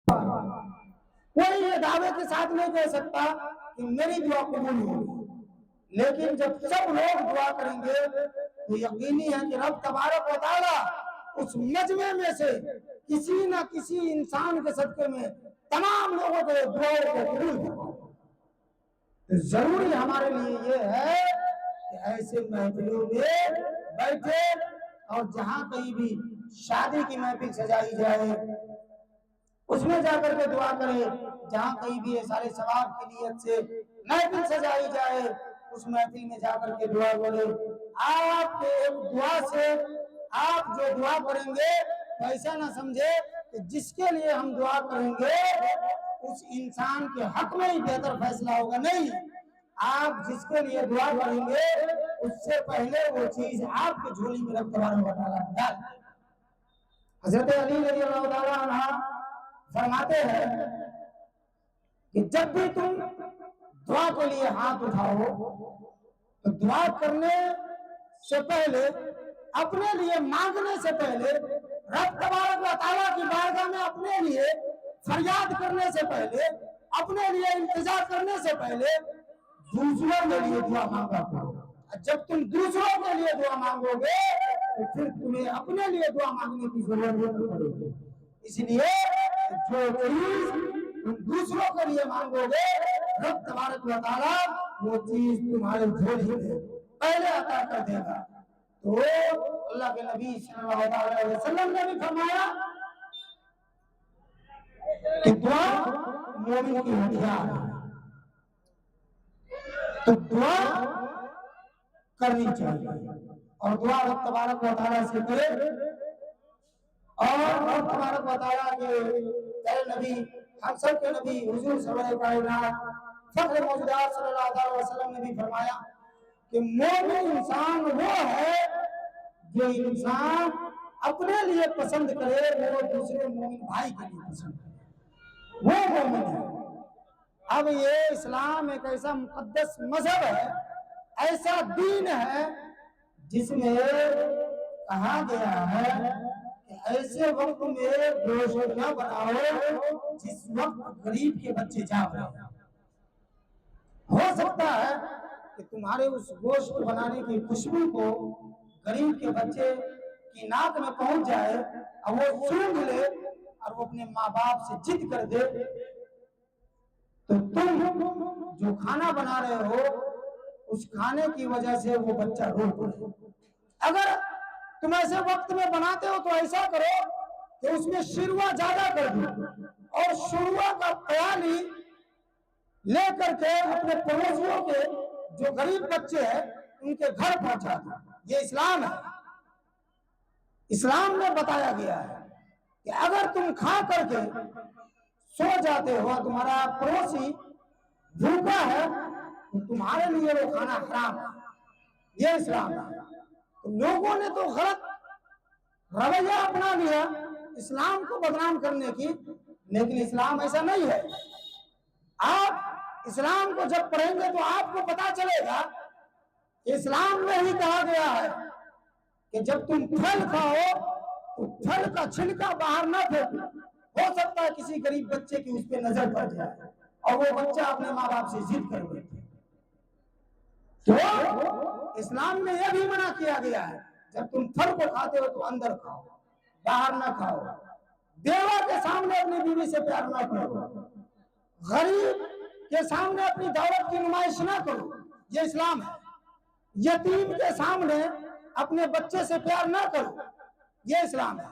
कोई ये दावे के साथ नहीं कह सकता कि मेरी दुआ कबूल होगी, लेकिन जब सब लोग दुआ करेंगे तो यकीनी है कि रब तबारक व तआला उस मजमे में से किसी न किसी इंसान के सदके में तमाम लोगों के दुआओं को कबूल करेगा। जरूरी हमारे लिए ये है कि ऐसे महफिलों में बैठे और जहां कहीं भी शादी की महफिल सजाई जाए उसमें जाकर के दुआ करें, जहां कहीं भी सारे सवाब की नियत से महफिल सजाई जाए उस महफिल में जाकर के दुआ करें। आपके एक दुआ से आप जो दुआ करेंगे तो ऐसा ना समझे कि जिसके लिए हम दुआ करेंगे उस इंसान के हक में ही बेहतर फैसला होगा, नहीं। आप जिसके लिए दुआ करेंगे उससे पहले वो चीज आपके झोली में रब तबारक व तआला डाल। हजरत अली रज़ियल्लाहु ताला अन्हु फरमाते हैं कि जब भी तुम दुआ के लिए हाथ उठाओ तो दुआ करने से पहले, अपने लिए मांगने से पहले, रब तबारक व तआला की बारगाह में अपने लिए फरियाद करने से पहले, अपने लिए इंतजार करने से पहले दूसरों के लिए दुआ मांगा करो। जब तुम दूसरों के लिए दुआ मांगोगे तो फिर तुम्हें अपने लिए दुआ मांगने की जरूरत नहीं पड़ेगी। इसलिए जो चीज तुम दूसरों के लिए मांगोगे रब तबारक व तआला वो चीज तुम्हारे झोली में पहले अता कर देगा। तो अल्लाह के नबी सल्लल्लाहु अलैहि वसल्लम ने भी फरमाया कि दुआ मोमिन की हथियार है, तो दुआ करनी चाहिए और दुआ रब तबारक व तआला से करे। और रब तबारक व तआला के प्यारे नबी, हम सब के नबी हुजूर सरवर कायनात फख्र मौजूदात सल्लल्लाहु अलैहि वसल्लम ने भी फरमाया कि मोमिन इंसान वो है जो इंसान अपने लिए पसंद करे वो दूसरे मोमिन भाई के लिए पसंद करे, वो मोमिन है। अब ये इस्लाम एक ऐसा मुकद्दस मजहब है, ऐसा दीन है जिसमें कहा गया है कि ऐसे वक्त में गोश्त न बनाओ जिस वक्त गरीब के बच्चे जाग रहे हैं। हो सकता है कि तुम्हारे उस गोश्त बनाने की खुशबू को गरीब के बच्चे की नाक में पहुंच जाए और वो सूंघ ले और वो अपने माँ बाप से जिद कर दे, तो तुम जो खाना बना रहे हो उस खाने की वजह से वो बच्चा रो पड़े। अगर तुम ऐसे वक्त में बनाते हो तो ऐसा करो कि उसमें शिरवा ज्यादा कर दो और शिरवा का प्याली लेकर के अपने पड़ोसियों के जो गरीब बच्चे हैं उनके घर पहुंचा दो। ये इस्लाम है। इस्लाम में बताया गया है कि अगर तुम खा करके सो जाते हो, तुम्हारा पड़ोसी भूखा है तो तुम्हारे लिए वो खाना हराम है। ये इस्लाम है। तो लोगों ने तो गलत रवैया अपना लिया इस्लाम को बदनाम करने की, लेकिन इस्लाम ऐसा नहीं है। आप इस्लाम को जब पढ़ेंगे तो आपको पता चलेगा इस्लाम में ही कहा गया है कि जब तुम फल खाओ तो फल का छिलका बाहर ना फेंको। हो सकता है किसी गरीब बच्चे की उस पर नजर पड़ जाए और वो बच्चा अपने माँ बाप से जिद कर बैठे। तो इस्लाम में यह भी मना किया गया है जब तुम फल को खाते हो तो अंदर खाओ, बाहर ना खाओ। बेवा के सामने अपनी बीवी से प्यार ना करो, गरीब के सामने अपनी दौलत की नुमाइश ना करो। ये इस्लाम है। यतीम के सामने अपने बच्चे से प्यार ना करो। ये इस्लाम है।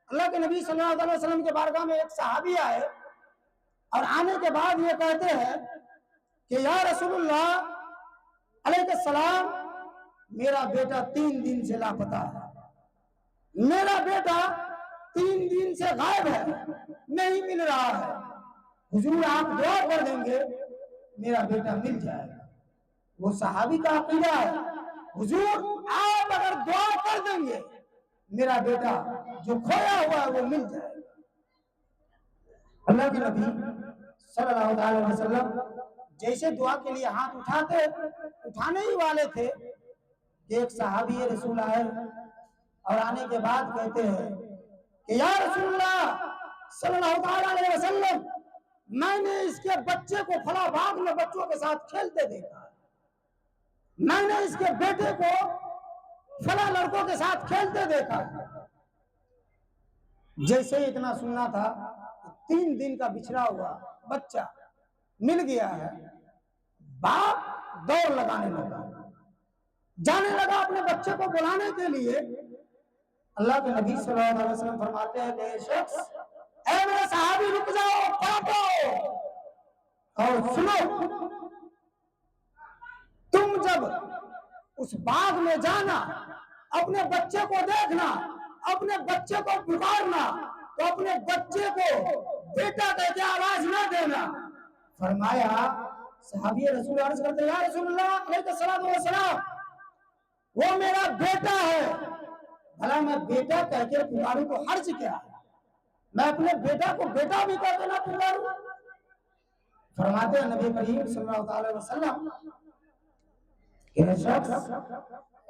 अल्लाह के नबी सल्लल्लाहु अलैहि वसल्लम के बारगाह में एक सहाबी आए और आने के बाद ये कहते हैं कि या रसूलुल्लाह अलैहिस्सलाम, मेरा बेटा 3 दिन से लापता है, मेरा बेटा 3 दिन से गायब है, नहीं मिल रहा है। हुजूर आप दुआ कर देंगे मेरा बेटा मिल जाएगा। वो सहाबी का अकीदा है, हुजूर आप अगर दुआ कर देंगे मेरा बेटा जो खोया हुआ है वो मिल जाएगा। अल्लाह के नबी सल्लल्लाहु अलैहि वसल्लम जैसे दुआ के लिए हाथ उठाने ही वाले थे कि एक सहाबी रसूल आए और आने के बाद कहते हैं कि या रसूलल्लाह सल्लल्लाहु अलैहि वसल्लम मैंने इसके बच्चे को फला बाग में बच्चों के साथ खेलते देखा, मैंने इसके बेटे को फला लड़कों के साथ खेलते देखा। जैसे ही इतना सुनना था, 3 दिन का बिछड़ा हुआ बच्चा मिल गया है, बाप दौड़ लगाने लगा, जाने लगा अपने बच्चे को बुलाने के लिए। अल्लाह के नबी सल्लल्लाहु अलैहि वसल्लम फरमाते हैं कि शख्स, ऐ मेरे सहाबी रुक जाओ, पलटो और सुनो, तुम जब उस बाग में जाना, अपने बच्चे को देखना, अपने बच्चे को पुकारना, तो अपने बच्चे को बेटा कहकर आवाज ना देना। फरमाया सहाबी रसूल अर्ज करते, या रसूलुल्लाह अलैहिस्सलातु वस्सलाम, वो मेरा बेटा है, भला मैं बेटा कह के पुकारूं तो हर्ज क्या है? मैं अपने बेटा को बेटा भी कहकर ना पुकारूं? फरमाते हैं नबी करीम सल्लल्लाहु अलैहि वसल्लम,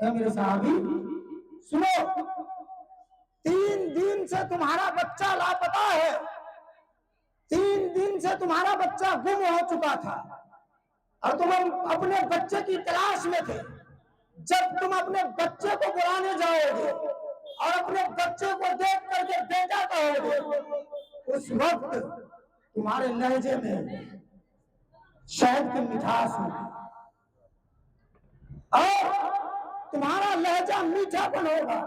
मेरे साहबी सुनो, 3 दिन से तुम्हारा बच्चा लापता है, 3 दिन से तुम्हारा बच्चा गुम हो चुका था और तुम अपने बच्चे की तलाश में थे। जब तुम अपने बच्चे को बुलाने जाओगे और अपने बच्चे को देख करके बेटा कहोगे, उस वक्त तुम्हारे लहजे में शहद की मिठास होगी और तुम्हारा लहजा मीठापन होगा।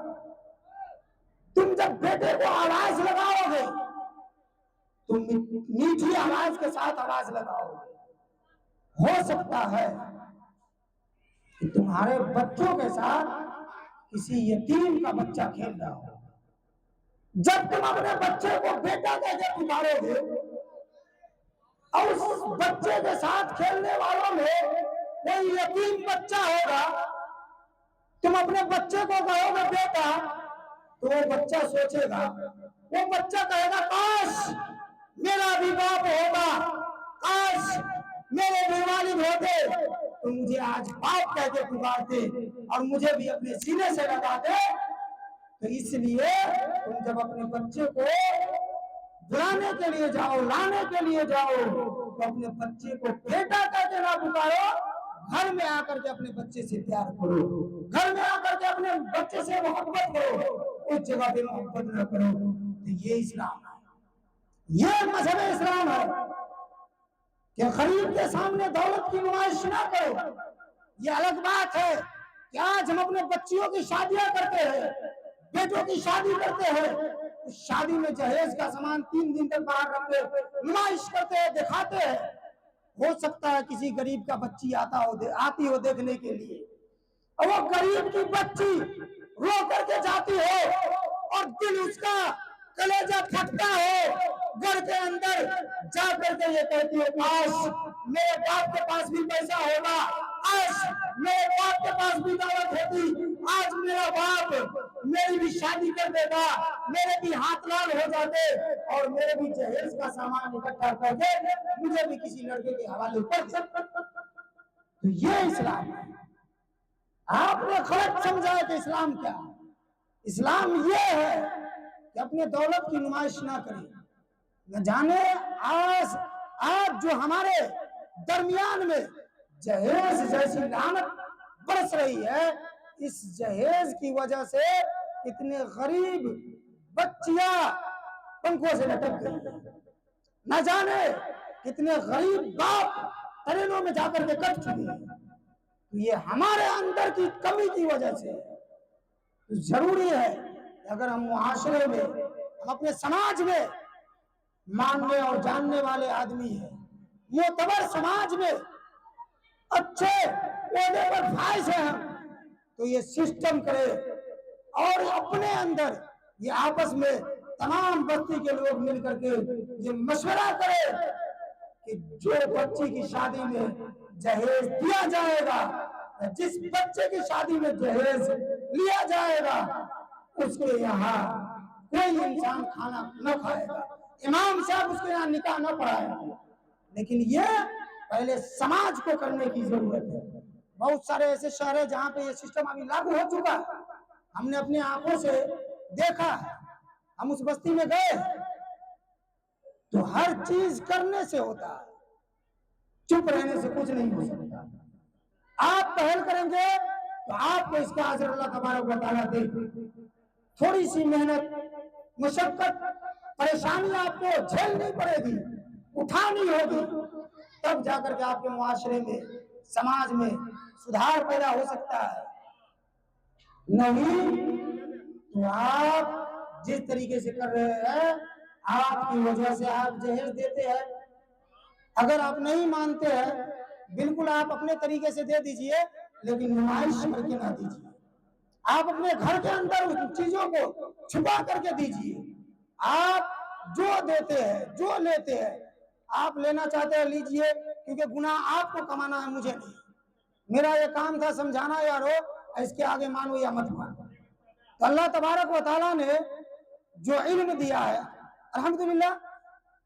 तुम जब बेटे को आवाज लगाओगे, तुम मीठी आवाज के साथ आवाज लगाओगे। हो सकता है कि तुम्हारे बच्चों के साथ किसी यतीम का बच्चा खेल रहा हो। जब तुम अपने बच्चे को बेटा कहकर पुकारोगे और उस बच्चे के साथ खेलने वालों में कोई यतीम बच्चा होगा, तुम अपने बच्चे को कहोगे बेटा, तो वो बच्चा सोचेगा, वो बच्चा कहेगा काश मेरा भी बाप होगा, काश मेरे भी वालिद होते तो मुझे आज बाप कह के पुकारते और मुझे भी अपने सीने से लगाते। तो इसलिए तुम जब अपने बच्चे को बुलाने के लिए जाओ, लाने के लिए जाओ, तो अपने बच्चे को बेटा कह के ना पुकारो, घर में आकर के अपने बच्चे से प्यार करो, घर में आकर के अपने बच्चे से मोहब्बत करो, उस जगह पे मोहब्बत ना करो। तो ये इस्लाम है, ये मजहब इस्लाम है कि गरीब के सामने दौलत की नुमाइश ना करो। ये अलग बात है कि आज हम अपने बच्चियों की शादियां करते हैं, बेटों की शादी करते हैं, उस शादी में जहेज का सामान 3 दिन तक बाहर रख के नुमाइश करते हैं, दिखाते हैं। हो सकता है किसी गरीब का बच्ची आती हो देखने के लिए, और वो गरीब की बच्ची रो करके जाती हो और दिल उसका कलेजा फटता हो, घर के अंदर जा करके ये कहती है काश मेरे बाप के पास भी पैसा होगा, आज मेरे बाप के पास भी दौलत होती, आज मेरा बाप मेरी भी शादी कर देता, मेरे भी हाथ लाल हो जाते और मेरे भी जहेज का सामान इकट्ठा करके मुझे भी किसी लड़के के हवाले कर दे। तो ये इस्लाम है। आपने गलत समझा कि इस्लाम क्या है। इस्लाम ये है कि अपने दौलत की नुमाइश ना करें। न जाने आज जो हमारे दरमियान में जहेज जैसी लानत बरस रही है, इस जहेज की वजह से कितने गरीब बच्चियां पंखों से लटक गई, न जाने कितने गरीब बाप ट्रेनों में जाकर के कट चुके हैं। तो ये हमारे अंदर की कमी की वजह से तो जरूरी है कि अगर हम मुआशरे में, हम अपने समाज में मानने और जानने वाले आदमी हैं, मोतबर समाज में अच्छे ओहदे पर फाइज हैं, तो ये सिस्टम करे और अपने अंदर ये आपस में तमाम बस्ती के लोग मिल करके ये मशवरा करे कि जो बच्ची की शादी में जहेज दिया जाएगा, जिस बच्चे की शादी में जहेज लिया जाएगा, उसके यहाँ कोई इंसान खाना न खाएगा, इमाम साहब उसके यहाँ निकाह न पढ़ाएगा। लेकिन ये पहले समाज को करने की जरूरत है। बहुत सारे ऐसे शहर है जहाँ पे ये सिस्टम अभी लागू हो चुका है, हमने अपनी आंखों से देखा है। हम उस बस्ती में गए तो हर चीज करने से होता है, चुप रहने से कुछ नहीं हो सकता। आप पहल करेंगे तो आपको इसका अजर अल्लाह तबारक व तआला दे। थोड़ी सी मेहनत, मुशक्कत, परेशानी आपको झेलनी पड़ेगी, उठानी होगी, तब जाकर के आपके मुआशरे में, समाज में सुधार पैदा हो सकता है। नहीं तो आप जिस तरीके से कर रहे हैं, आपकी वजह से आप जहेज देते हैं। अगर आप नहीं मानते हैं, बिल्कुल आप अपने तरीके से दे दीजिए, लेकिन नुमाइश करके ना दीजिए। आप अपने घर के अंदर उन चीजों को छुपा करके दीजिए। आप जो देते हैं, जो लेते हैं, आप लेना चाहते हैं लीजिए, क्योंकि गुनाह आपको कमाना है, मुझे नहीं। मेरा ये काम था समझाना यारो, इसके आगे मानो या मत मानो। तो अल्लाह तबारक व तआला ने जो इल्म दिया है, अल्हम्दुलिल्लाह,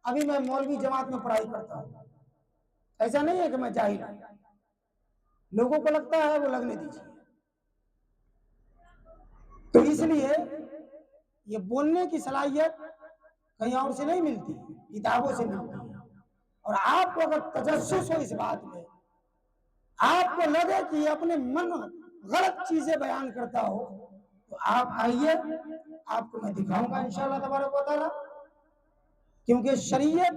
अभी मैं मौलवी जमात में पढ़ाई करता हूँ। ऐसा नहीं है कि मैं जाहिल हूं, लोगों को लगता है, वो लगने दीजिए। तो इसलिए ये बोलने की सलाहियत कहीं और से नहीं मिलती, किताबों से मिलती है। और आपको अगर तजस्सुस हो इस बात में, आपको लगे कि अपने मन गलत चीजें बयान करता हो, तो आप आइए, आपको मैं दिखाऊंगा इंशाअल्लाह तबारक व तआला। क्योंकि शरीयत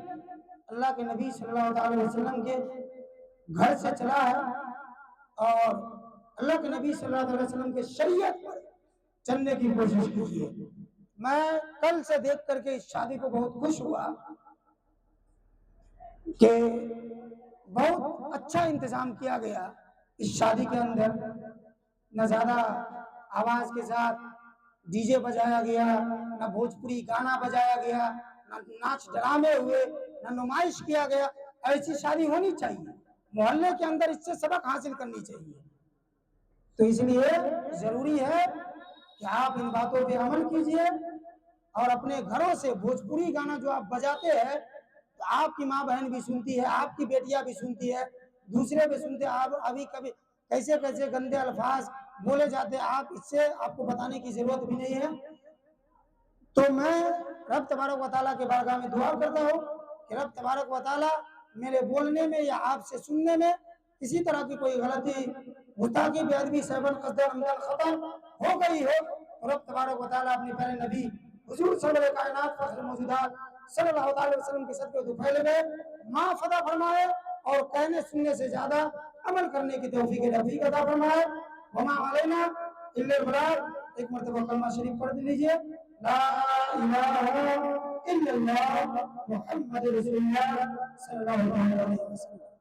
अल्लाह के नबी सल्लल्लाहु अलैहि वसल्लम के घर से चला है, और अल्लाह के नबी सल्लल्लाहु अलैहि वसल्लम के शरीयत पर चलने की कोशिश कीजिए। मैं कल से देख करके इस शादी को बहुत खुश हुआ कि बहुत अच्छा इंतजाम किया गया इस शादी के अंदर। न ज्यादा आवाज के साथ डीजे बजाया गया, न भोजपुरी गाना बजाया गया, न नाच ड्रामे हुए, न नुमाइश किया गया। ऐसी शादी होनी चाहिए, मोहल्ले के अंदर इससे सबक हासिल करनी चाहिए। तो इसलिए जरूरी है कि आप इन बातों पे अमल कीजिए, और अपने घरों से भोजपुरी गाना जो आप बजाते हैं, तो आपकी माँ बहन भी सुनती है, आपकी बेटियां भी सुनती है, दूसरे भी सुनते हैं। आप अभी कभी कैसे कैसे गंदे अल्फाज बोले जाते हैं, आप इससे आपको बताने की जरूरत भी नहीं है। तो मैं रब तबारक व तआला के बारगाह में दुआ करता हूँ कि रब तबारक व तआला मेरे बोलने में या आपसे सुनने में किसी तरह की कोई गलती, गुस्ताखी, बेअदबी, सहवन, कसदर, अमदन, खता हो गई हो, तो रब तबारक व तआला अपने प्यारे नबी हुजूर सल्लल्लाहु अलैहि कायनात फख्र मौजूदात सल्लल्लाहु अलैहि वसल्लम के सदके दुफैले में माफ अता फरमाए, और कहने सुनने से ज्यादा अमल करने की तौफीक रफीक अता फरमाए। वमा अलैना इल्लल बलाग। एक मरतबा कलमा शरीफ पढ़ लीजिए, ला इलाहा इल्लल्लाह मुहम्मद रसूलुल्लाह सल्लल्लाहु अलैहि वसल्लम।